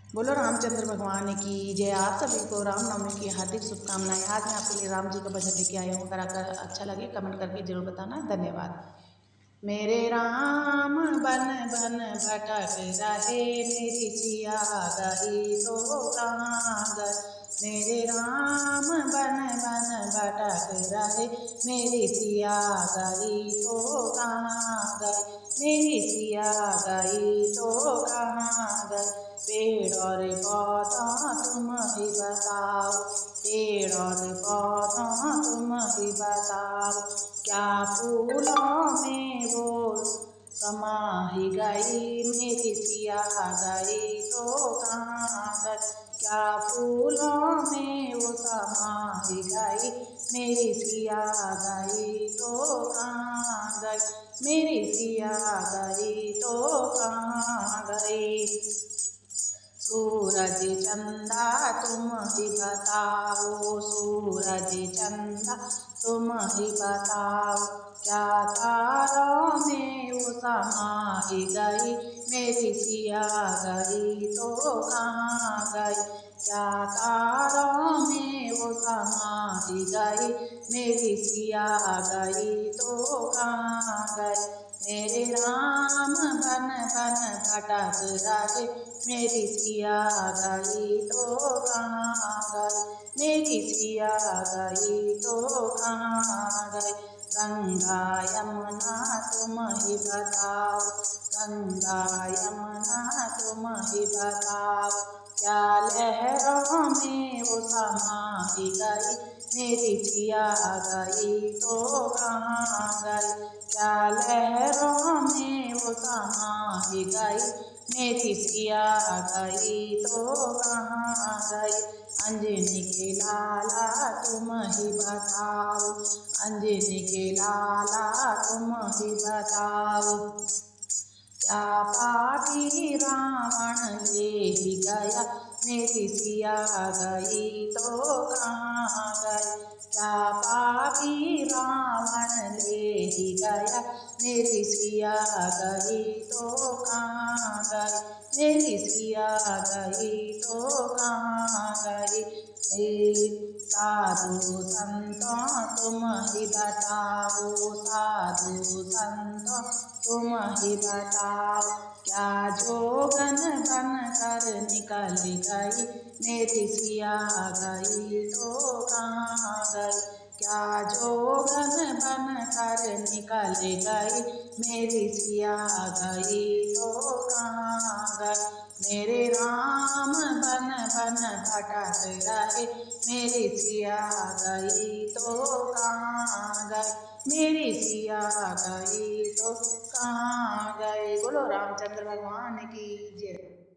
बोलो रामचंद्र भगवान की जय। आप सभी को रामनवमी की हार्दिक शुभकामनाएं। आज मैं आपके लिए राम जी का भजन लेके आई हूँ। अगर अच्छा लगे कमेंट करके जरूर बताना। धन्यवाद। मेरे राम बन बन भटक रहे, मेरी सिया गई तो कहाँ गए। मेरे राम बन बन भटक रहे, मेरी सिया गई तो कहाँ गए। मेरी सिया गई तो कहाँ गए। पेड़ और पौधा तुम ही बताओ, पेड़ और पौधा तुम ही बताओ। क्या फूलों में वो समा ही गई, मेरी सिया गई तो कहाँ गई। क्या फूलों में वो समा ही गई, मेरी सिया गई तो कहाँ गई। मेरी सिया गई तो कहाँ गई। सूरज चंदा तुम ही बताओ, सूरज चंदा तुम ही बताओ। क्या तारों में वो समा ही गई, मेरी सिया गई तो कहाँ गई। क्या तारों में वो समा ही गई, मेरी सिया गई तो कहाँ गई। मेरे राम बन बन भटक रहे, मेरी सिया गई तो कहाँ गई। मेरी सिया गई तो कहाँ गई। गंगा यमुना तुम ही बताओ, गंगा यमुना तुम ही बताओ। क्या लहरों में वो समा ही गई, मेरी सिया गई तो कहाँ गई। क्या लहरों में वो समा ही गई, मेरी सिया गई तो कहाँ गई। अंजनी के लाला तुम ही बताओ, अंजनी के लाला तुम ही बताओ। क्या पापी रावण ले ही गया, मेरी सिया गई तो कहाँ गई। क्या पापी रावण ले ही गया, मेरी सिया गई तो कहाँ गई। मेरी सिया गई तो कहाँ गई। साधु संतों तुम ही बताओ, साधु संतों तुम ही बताओ। क्या जोगन बन कर निकल गई, मेरी सिया गई तो कहाँ गई। क्या जोगन बन कर निकल गई, मेरी सिया गई तो कहाँ गई। मेरे राम बन बन भटक रहे, मेरी सिया गई तो कहाँ गई। मेरी सिया गई तो कहाँ गई। बोलो रामचंद्र भगवान की जय।